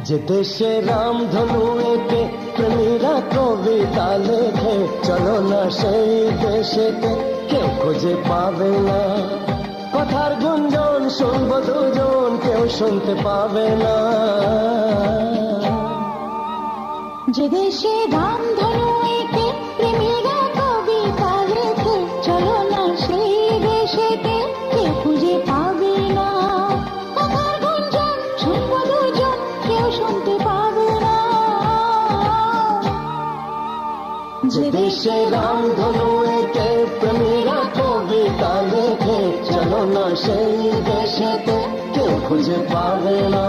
যে দেশে রামধনু এঁকে প্রেমীরা কবিতা লেখে, চলো না সেই দেশেতে, কেউ খুঁজে পাবে না। কথার গুঞ্জন শুনবো দুজন, কেউ শুনতে পাবে না। যে দেশে রামধনু এঁকে প্রেমীরা কবিতা লেখে, চলো না সেই দেশেতে, কেউ খুঁজে পাবে না। কথার গুঞ্জন শুনবো দুজন, কেউ শুনতে পাবে না। যে দেশে রামধনু এঁকে প্রেমীরা কবিতা লেখে, চলো না সেই দেশেতে, কেউ খুঁজে পাবে না।